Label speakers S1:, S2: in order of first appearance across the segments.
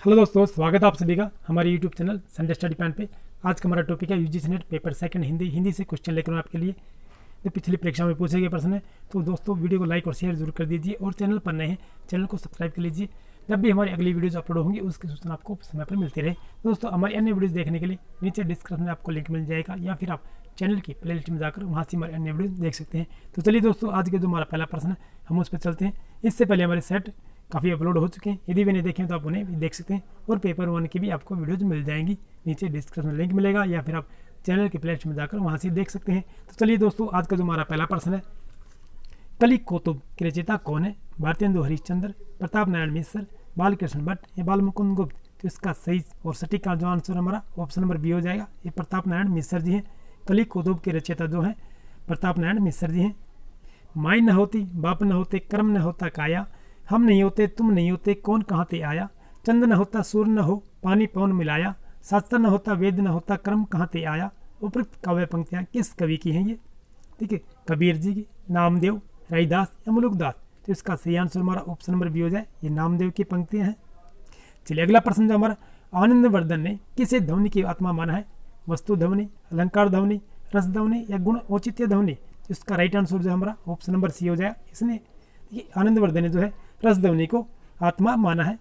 S1: Hello दोस्तों, स्वागत है आप सभी का हमारे YouTube channel Sunday study plan पे। आज का हमारा टॉपिक है UGC net paper second Hindi से क्वेश्चन लेकर आऊँ आपके लिए। जो पिछली परीक्षा में पूछे गए प्रश्न है, तो दोस्तों वीडियो को लाइक और शेयर जरूर कर दीजिए और चैनल पर नए हैं चैनल को सब्सक्राइब कर लीजिए। जब भी हमारी अगली वीडियोज़ अपलोड होंगी उसकी सूचना आपको समय पर मिलती रहे। दोस्तों, हमारी अन्य वीडियोज़ देखने के लिए नीचे डिस्क्रिप्शन में आपको लिंक मिल जाएगा, या फिर आप चैनल की प्लेलिस्ट में जाकर वहाँ से हमारे अन्य वीडियोज़ देख सकते हैं। तो चलिए दोस्तों, आज के जो हमारा पहला प्रश्न है हम उस पर चलते हैं। इससे पहले हमारे सेट काफ़ी अपलोड हो चुके हैं, यदि वे नहीं देखें तो आप उन्हें भी देख सकते हैं। और पेपर 1 की भी आपको वीडियोज मिल जाएंगी, नीचे डिस्क्रिप्शन में लिंक मिलेगा, या फिर आप चैनल की प्लेलिस्ट में जाकर वहाँ से देख सकते हैं। तो चलिए दोस्तों, आज का जो हमारा पहला प्रश्न है, कली कौतुब के रचयिता कौन है? भारतेंदु हरिश्चंद्र, प्रताप नारायण मिश्र, बालकृष्ण भट्ट या बाल मुकुंद गुप्त? तो इसका सही और सटीक का जो आंसर हमारा ऑप्शन नंबर बी हो जाएगा। ये प्रताप नारायण मिश्र जी हैं। कली कौतुब के रचयिता जो हैं प्रताप नारायण मिश्र जी हैं। माई न होती, बाप न होते, कर्म न होता काया, हम नहीं होते, तुम नहीं होते, कौन कहाँ ते आया, चंद न होता, सूर्य न हो, पानी पवन मिलाया, शास्त्र न होता, वेद न होता, कर्म कहाँ ते आया। उपयुक्त काव्य पंक्तियाँ किस कवि की हैं? ये ठीक है, कबीर जी की, नामदेव, रैदास या मुलुकदास? तो इसका सही आंसर हमारा ऑप्शन नंबर बी हो जाए, ये नामदेव की पंक्तियाँ हैं। चलिए अगला प्रश्न जो हमारा, आनंदवर्धन ने किसे ध्वनि की आत्मा माना है? वस्तु ध्वनि, अलंकार ध्वनि, रस ध्वनि या गुण औचित्य ध्वनि? तो इसका राइट आंसर जो हमारा ऑप्शन नंबर सी हो जाएगा। इसने आनंदवर्धन ने जो है रस ध्वनि को आत्मा माना है।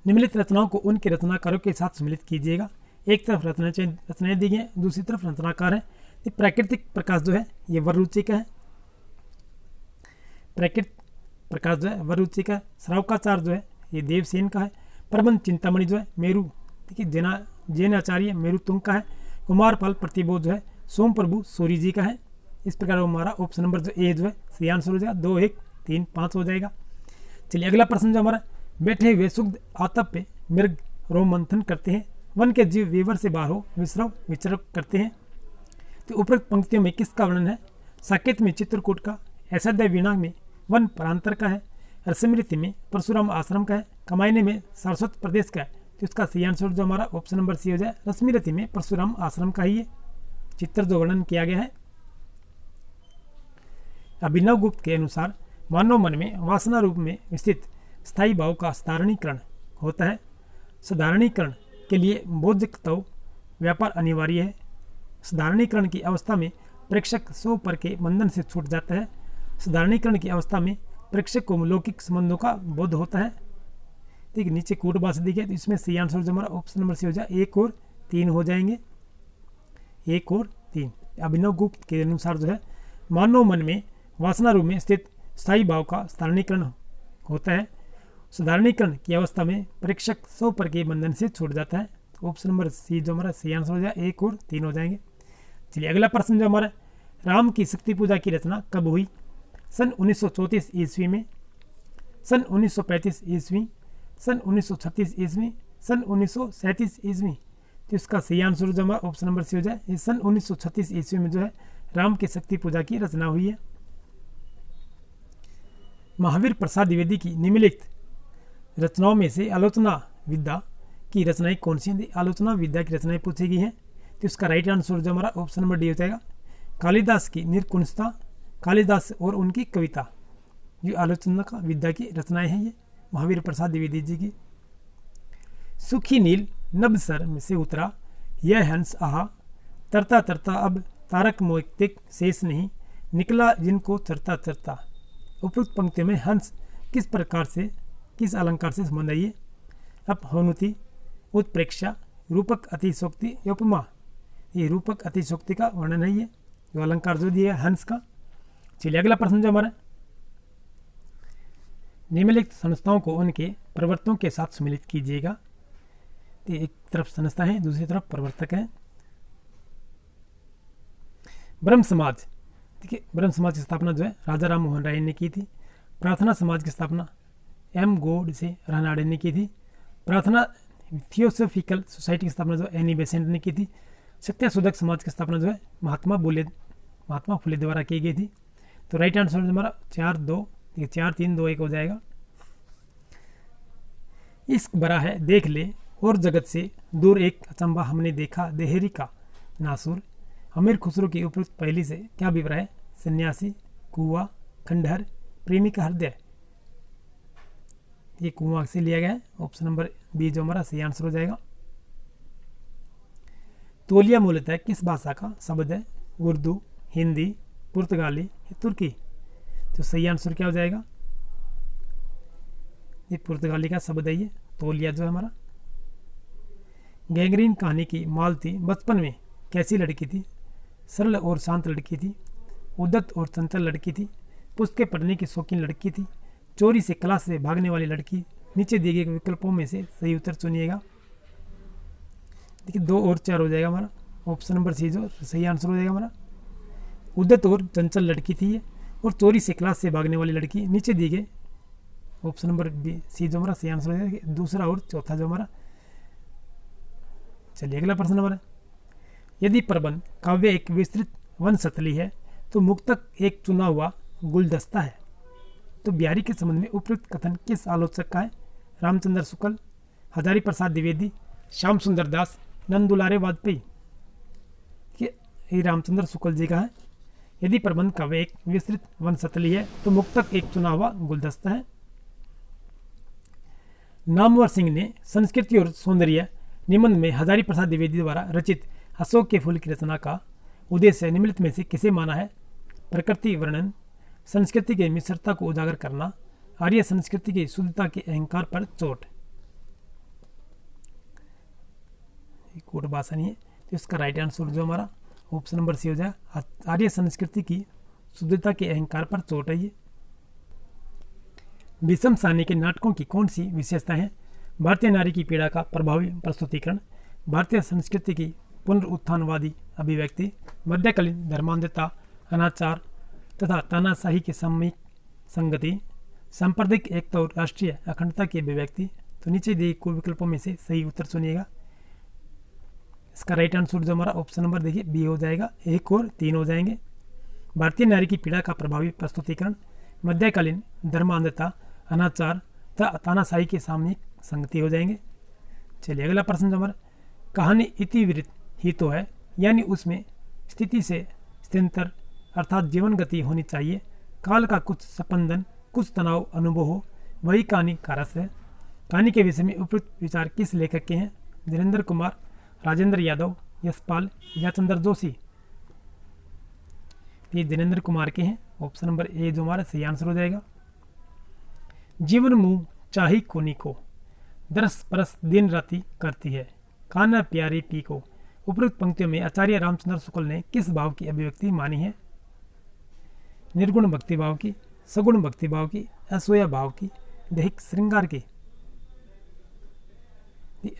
S1: निम्नलिखित रचनाओं को उनके रचनाकारों के साथ सम्मिलित कीजिएगा। एक तरफ रचनाएं दी गई हैं, दूसरी तरफ रचनाकार हैं। ये प्राकृतिक प्रकाश जो है ये वररुचि का है, प्राकृतिक प्रकाश जो है वररुचि का है। श्रावकाचार जो है ये देवसेन का है। प्रबंध चिंतामणि जो है मेरु, ठीक है, जैन आचार्य मेरु तुंग का है। कुमारपाल प्रतिबोध जो है सोम प्रभु सूरी जी का है। इस प्रकार हमारा ऑप्शन नंबर जो ए जो है सही आंसर हो जाएगा। 2, 1, 3, 5 हो जाएगा। चलिए अगला प्रश्न जो हमारा, बैठे हुए सुग्ध आतप पे मृग रोम मंथन करते हैं, वन के जीव वीवर से बाहर हो विश्रव विचरव करते हैं। तो उपरोक्त पंक्तियों में किसका वर्णन है? साकेत में चित्रकूट का, ऐसाध्याय वीणा में वन प्रांतर का है, रसमृति में परशुराम आश्रम का है, कमायने में सारस्वत प्रदेश का है। तो इसका सही आंसर जो हमारा ऑप्शन नंबर सी हो जाए, रश्मिरति में परशुराम आश्रम का ही है चित्र जो वर्णन किया गया है। अभिनव गुप्त के अनुसार मानव मन में वासना रूप में स्थित स्थायी भाव का साधारणीकरण होता है। साधारणीकरण के लिए बोधकत्व व्यापार अनिवार्य है। साधारणीकरण की अवस्था में प्रेक्षक स्व पर के बंधन से छूट जाता है। साधारणीकरण की अवस्था में प्रेक्षक को लौकिक संबंधों का बोध होता है। ठीक है, नीचे कूटभाषा दी गई, तो इसमें सही आंसर जो हमारा ऑप्शन नंबर सी हो जाए, 1 और 3 हो जाएंगे। 1 और 3 अभिनव गुप्त के अनुसार जो है मानव मन में वासना रूप में स्थित स्थायी भाव का साधारणीकरण होता है। साधारणीकरण की अवस्था में प्रेक्षक स्व पर के बंधन से छूट जाता है। ऑप्शन नंबर सी जो हमारा सही आंसर हो जाए, 1 और 3 हो जाएंगे। चलिए अगला प्रश्न जो हमारा, राम की शक्ति पूजा की रचना कब हुई? सन 1934 ईस्वी में, सन 1935 ईस्वी, सन 1936 ईस्वी, सन 1937 ईस्वी? तो इसका सही आंसर जो हमारा ऑप्शन नंबर सी हो जाए, ये सन 1936 ईस्वी में जो है राम की शक्ति पूजा की रचना हुई है। महावीर प्रसाद द्विवेदी की निम्नलिखित रचनाओं में से आलोचना विद्या की रचनाएं कौन सी हैं? आलोचना विद्या की रचनाएं पूछी गई हैं, तो इसका राइट आंसर जो हमारा ऑप्शन नंबर डी हो जाएगा। कालिदास की निर्कुंजता, कालिदास और उनकी कविता, ये आलोचना का विद्या की रचनाएं हैं, ये महावीर प्रसाद द्विवेदी जी की। सुखी नील नभ सर में से उतरा यह हंस आहा, तरता तरता अब तारक मोतिक शेष नहीं, निकला जिनको चरता चरता। उपयुक्त पंक्तियों में हंस किस प्रकार से, किस अलंकार से संबंध है? ये अपहनुति, उत्प्रेक्षा, रूपक अतिशोक्ति या उपमा? ये रूपक अतिशोक्ति का वर्णन है, ये जो अलंकार जो दिया है हंस का। चलिए अगला प्रश्न जो हमारा, निम्नलिखित संस्थाओं को उनके प्रवर्तकों के साथ सम्मिलित कीजिएगा। तो एक तरफ संस्था है, दूसरी तरफ प्रवर्तक है। ब्रह्म समाज, देखिए ब्रह्म समाज की स्थापना जो है राजा राम मोहन राय ने की थी। प्रार्थना समाज की स्थापना एम गोड से रानाडे ने की थी। प्रार्थना थियोसॉफिकल सोसाइटी की स्थापना जो एनी बेसेंट ने की थी। सत्यशोधक समाज की स्थापना जो है महात्मा फुले द्वारा की गई थी। तो राइट आंसर हमारा 4, 2, 4, 3, 2, 1 हो जाएगा। इश्क बरा है देख ले और जगत से दूर एक अचंबा हमने देखा देहरी का नासूर। अमीर खुसरो की उपयुक्त पहली से क्या विवरण है? सन्यासी, कुआ, खंडहर, प्रेमी का हृदय। ये कुआं से लिया गया है। ऑप्शन नंबर बी जो हमारा सही आंसर हो जाएगा। तौलिया मूलतः किस भाषा का शब्द है? उर्दू, हिंदी, पुर्तगाली या तुर्की? तो सही आंसर क्या हो जाएगा? ये पुर्तगाली का शब्द है ये तौलिया जो है हमारा। गैंग्रीन कहानी की मालती बचपन में कैसी लड़की थी? सरल और शांत लड़की थी, उद्दत और चंचल लड़की थी, पुस्तकें पढ़ने की शौकीन लड़की थी, चोरी से क्लास से भागने वाली लड़की। नीचे दिए गए विकल्पों में से सही उत्तर चुनिएगा। देखिए 2 और 4 हो जाएगा हमारा। ऑप्शन नंबर सी जो सही आंसर हो जाएगा हमारा। उद्दत और चंचल लड़की थी ये, और चोरी से क्लास से भागने वाली लड़की। नीचे दिए गए ऑप्शन नंबर बी सी जो हमारा सही आंसर हो जाएगा। दूसरा और चौथा जो हमारा। चलिए अगला प्रश्न हमारा। यदि प्रबंध काव्य एक विस्तृत वनशतली है तो मुक्तक एक चुना हुआ गुलदस्ता है, तो बिहारी के संबंध में उपयुक्त कथन किस आलोचक का है? रामचंद्र शुक्ल, हजारी प्रसाद द्विवेदी, श्याम सुंदर दास, नंदुलारे वाजपेयी? ये रामचंद्र शुक्ल जी का है। यदि प्रबंध काव्य एक विस्तृत वनशतली है तो मुक्तक एक चुना हुआ गुलदस्ता है। नामवर सिंह ने संस्कृति और सौंदर्य निबंध में हजारी प्रसाद द्विवेदी द्वारा रचित अशोक के फूल की रचना का उद्देश्य निम्नलिखित में से किसे माना है? प्रकृति वर्णन, संस्कृति के मिश्रता को उजागर करना, आर्य संस्कृति की शुद्धता के अहंकार पर चोट। कोट भाषा नहीं है, तो इसका राइट आंसर जो हमारा ऑप्शन नंबर सी हो जाए, आर्य संस्कृति की शुद्धता के अहंकार पर चोट है ये। विषम सारणी के नाटकों की कौन सी विशेषता है? भारतीय नारी की पीड़ा का प्रभावी प्रस्तुतिकरण, भारतीय संस्कृति की पुनरुत्थानवादी अभिव्यक्ति, मध्यकालीन धर्मांधता, अनाचार तथा तानाशाही के सामयिक संगति, सांप्रदायिक एकता और राष्ट्रीय अखंडता की अभिव्यक्ति। तो नीचे दिए कुल विकल्पों में से सही उत्तर चुनिएगा। इसका राइट आंसर जो हमारा ऑप्शन नंबर देखिए बी हो जाएगा। 1 और 3 हो जाएंगे। भारतीय नारी की पीड़ा का प्रभावी प्रस्तुतिकरण, मध्यकालीन धर्मांधता, अनाचार तथा तानाशाही के सामयिक संगति हो जाएंगे। चलिए अगला प्रश्न जो हमारा। कहानी इतिवृत्त ही तो है, यानी उसमें स्थिति से स्थिरंतर अर्थात जीवन गति होनी चाहिए, काल का कुछ स्पंदन, कुछ तनाव अनुभव हो, वही कहानी का रस है। कहानी के विषय में उपयुक्त विचार किस लेखक के हैं? धीरेन्द्र कुमार, राजेंद्र यादव, यशपाल या चंद्र जोशी? ये धीरेन्द्र कुमार के हैं। ऑप्शन नंबर ए जो हमारा सही आंसर हो जाएगा। जीवन मुँह चाही कोनी को, दरस परस दिन राति करती है, कान्हा प्यारी पी को। उपरोक्त पंक्तियों में आचार्य रामचंद्र शुक्ल ने किस भाव की अभिव्यक्ति मानी है? निर्गुण भक्ति भाव की, सगुण भक्ति भाव की, असोया भाव की, दैहिक श्रृंगार की?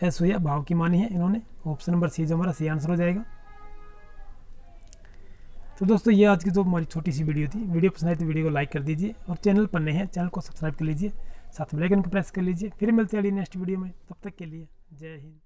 S1: असोया भाव की मानी है इन्होंने। ऑप्शन नंबर सी जो हमारा सही आंसर हो जाएगा। तो दोस्तों ये आज की जो हमारी छोटी सी वीडियो थी। वीडियो पसंद आए तो वीडियो को लाइक कर दीजिए, और चैनल पर नए हैं चैनल को सब्सक्राइब कर लीजिए, साथ में बेल आइकन को प्रेस कर लीजिए। फिर मिलते हैं नेक्स्ट वीडियो में, तब तक के लिए जय हिंद।